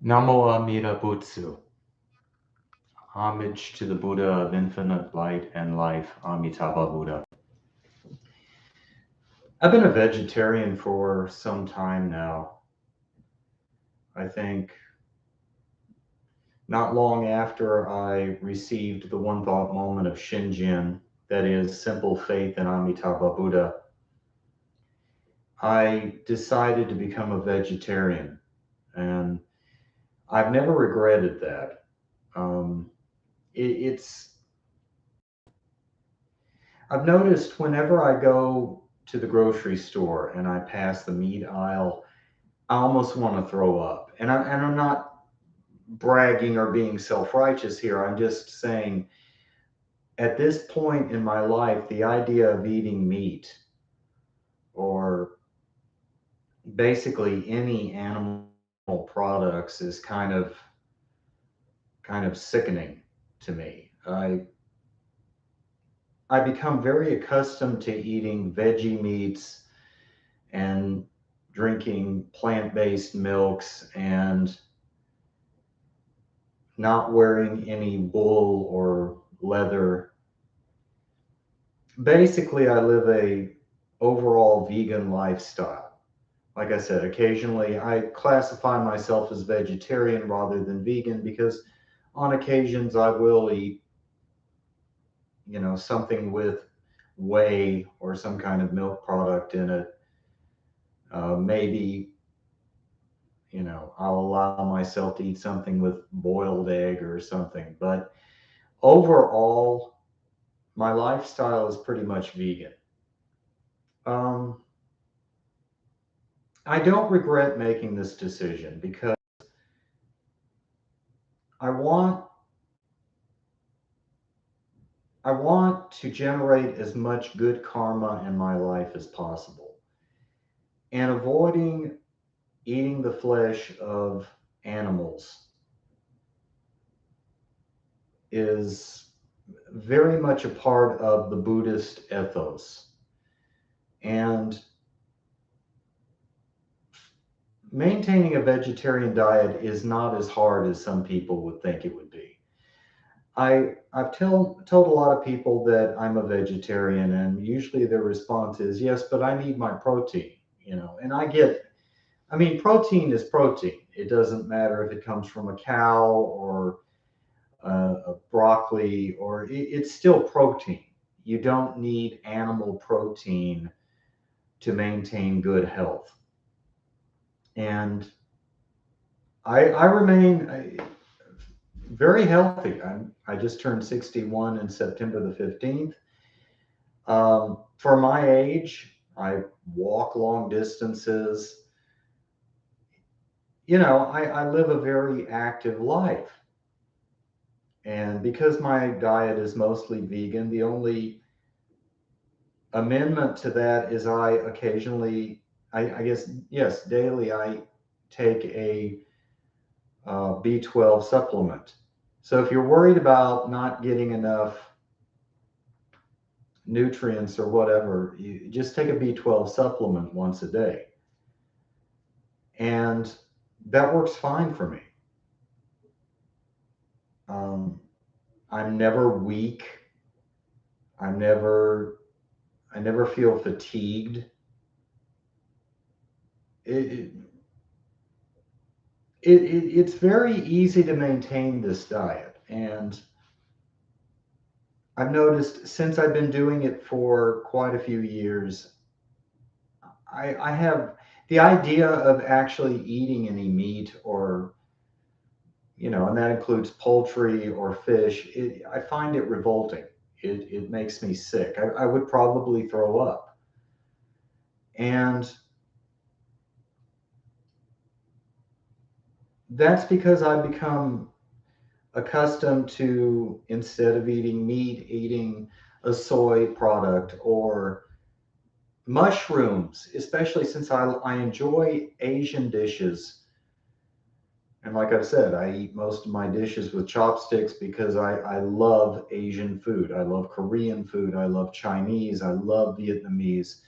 Namo Amida Butsu. Homage to the Buddha of infinite light and life, Amitabha Buddha. I've been a vegetarian for some time now. I think not long after I received the one thought moment of Shinjin, that is, simple faith in Amitabha Buddha, I decided to become a vegetarian. And I've never regretted that. Um, it's I've noticed whenever I go to the grocery store and I pass the meat aisle, I almost want to throw up. And I'm not bragging or being self-righteous here. I'm just saying at this point in my life, the idea of eating meat or basically any animal products is kind of sickening to me. I become very accustomed to eating veggie meats and drinking plant-based milks and not wearing any wool or leather. Basically, I live a overall vegan lifestyle. Like I said, occasionally I classify myself as vegetarian rather than vegan because on occasions I will eat, something with whey or some kind of milk product in it. Maybe, I'll allow myself to eat something with boiled egg or something. But overall, my lifestyle is pretty much vegan. Um, I don't regret making this decision because I want I want to generate as much good karma in my life as possible. And avoiding eating the flesh of animals is very much a part of the Buddhist ethos. And maintaining a vegetarian diet is not as hard as some people would think it would be. I've told a lot of people that I'm a vegetarian, and usually their response is, yes, but I need my protein. And I mean, protein is protein. It doesn't matter if it comes from a cow or a broccoli, or it's still protein. You don't need animal protein to maintain good health. And I remain very healthy. I just turned 61 in September the 15th. For my age, I walk long distances. I live a very active life. And because my diet is mostly vegan, the only amendment to that is I occasionally, I guess, yes, daily, I take a B12 supplement. So if you're worried about not getting enough nutrients or whatever, you just take a B12 supplement once a day. And that works fine for me. Um, I'm never weak. I'm never, I never feel fatigued. It, it's very easy to maintain this diet. And I've noticed since I've been doing it for quite a few years, I have the idea of actually eating any meat and that includes poultry or fish. I find it revolting. It makes me sick. I would probably throw up. And that's because I've become accustomed to, instead of eating meat, eating a soy product or mushrooms, especially since I enjoy Asian dishes. And like I've said, I eat most of my dishes with chopsticks because I love Asian food. I love Korean food. I love Chinese. I love Vietnamese.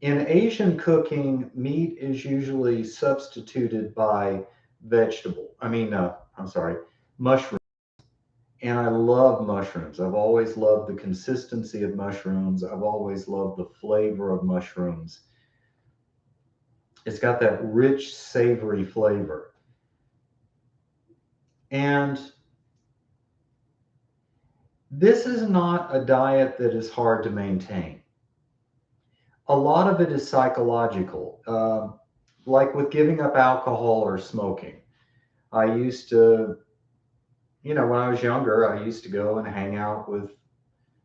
In Asian cooking, meat is usually substituted by I'm sorry, mushroom. And I love mushrooms. I've always loved the consistency of mushrooms. I've always loved the flavor of mushrooms. It's got that rich, savory flavor. And this is not a diet that is hard to maintain. A lot of it is psychological, like with giving up alcohol or smoking. I used to, when I was younger, I used to go and hang out with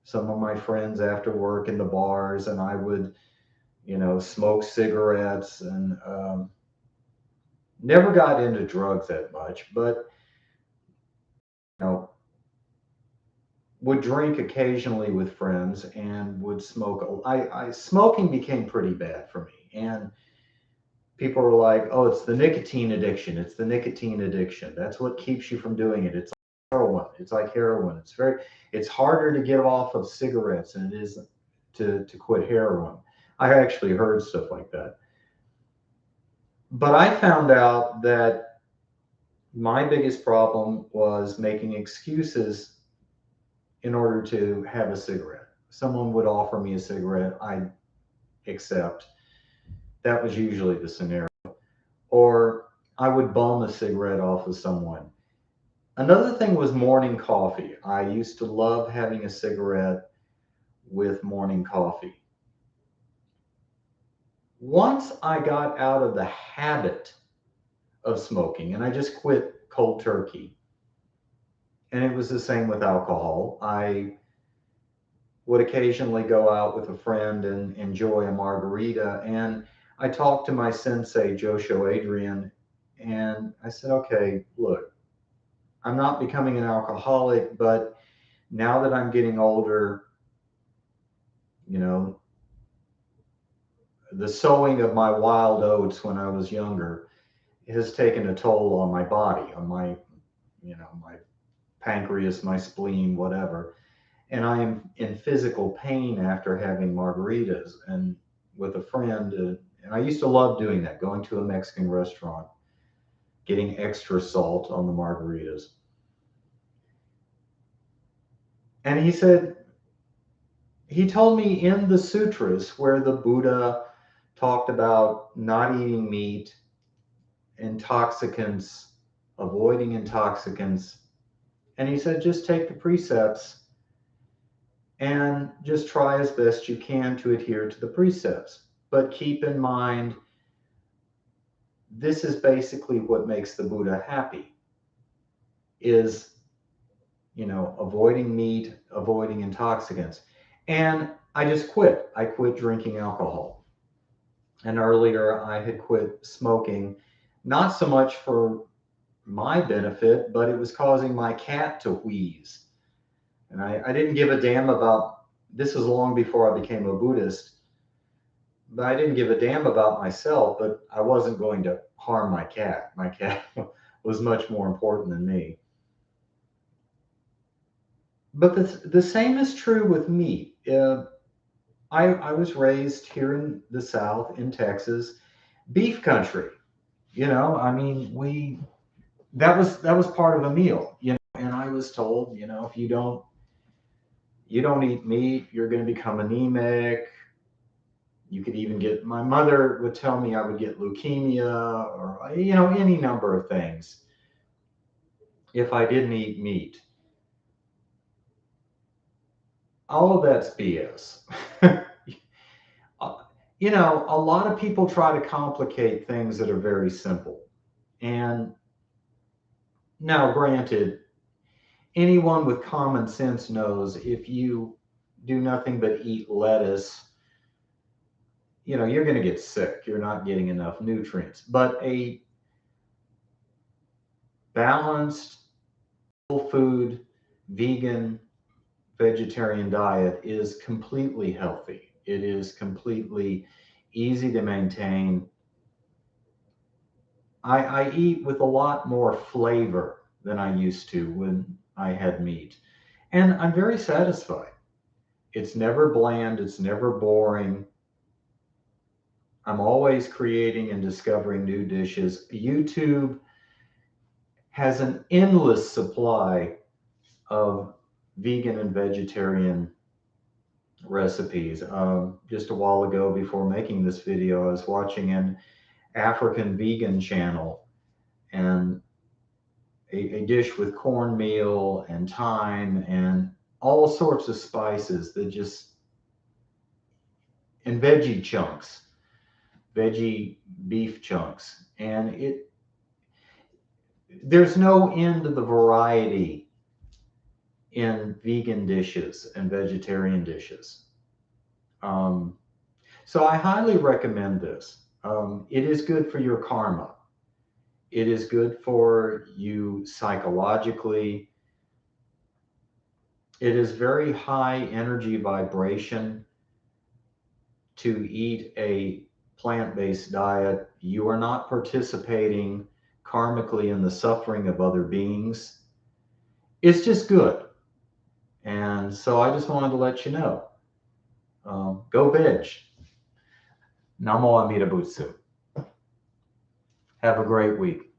some of my friends after work in the bars, and I would, smoke cigarettes and never got into drugs that much, but, you know, would drink occasionally with friends and would smoke. Smoking became pretty bad for me. And people were like, "Oh, it's the nicotine addiction. It's the nicotine addiction. That's what keeps you from doing it. It's like heroin. It's like heroin. It's harder to get off of cigarettes than it is to quit heroin." I actually heard stuff like that. But I found out that my biggest problem was making excuses in order to have a cigarette. Someone would offer me a cigarette, I'd accept. That was usually the scenario. Or I would bum a cigarette off of someone. Another thing was morning coffee. I used to love having a cigarette with morning coffee. Once I got out of the habit of smoking and I just quit cold turkey, and it was the same with alcohol. I would occasionally go out with a friend and enjoy a margarita. And I talked to my sensei, Josho Adrian, and I said, okay, look, I'm not becoming an alcoholic, but now that I'm getting older, you know, the sowing of my wild oats when I was younger has taken a toll on my body, on my pancreas, my spleen, whatever. And I am in physical pain after having margaritas and with a friend. And I used to love doing that, going to a Mexican restaurant, getting extra salt on the margaritas. And he told me in the sutras where the Buddha talked about not eating meat, intoxicants, avoiding intoxicants. And he said, just take the precepts and just try as best you can to adhere to the precepts. But keep in mind, this is basically what makes the Buddha happy is, avoiding meat, avoiding intoxicants. And I just quit. I quit drinking alcohol. And earlier I had quit smoking, not so much for my benefit, but it was causing my cat to wheeze. And I didn't give a damn about this was long before I became a Buddhist, but I didn't give a damn about myself, but I wasn't going to harm my cat. My cat was much more important than me. But the same is true with meat. I was raised here in the South, in Texas, beef country. I mean, that was part of a meal. And I was told, if you don't eat meat, you're going to become anemic. You could even get, my mother would tell me I would get leukemia or, any number of things if I didn't eat meat. All of that's BS. A lot of people try to complicate things that are very simple. And now, granted, anyone with common sense knows if you do nothing but eat lettuce, you're going to get sick. You're not getting enough nutrients. But a balanced, whole food, vegan, vegetarian diet is completely healthy. It is completely easy to maintain. I eat with a lot more flavor than I used to when I had meat. And I'm very satisfied. It's never bland, it's never boring. I'm always creating and discovering new dishes. YouTube has an endless supply of vegan and vegetarian recipes. Just a while ago, before making this video, I was watching an African vegan channel, and a dish with cornmeal and thyme and all sorts of spices that just, and veggie chunks, veggie beef chunks. And there's no end to the variety in vegan dishes and vegetarian dishes. Um, so I highly recommend this. It is good for your karma. It is good for you psychologically. It is very high energy vibration to eat a plant-based diet. You are not participating karmically in the suffering of other beings. It's just good. And so I just wanted to let you know. Go veg. Namo Amida Butsu. Have a great week.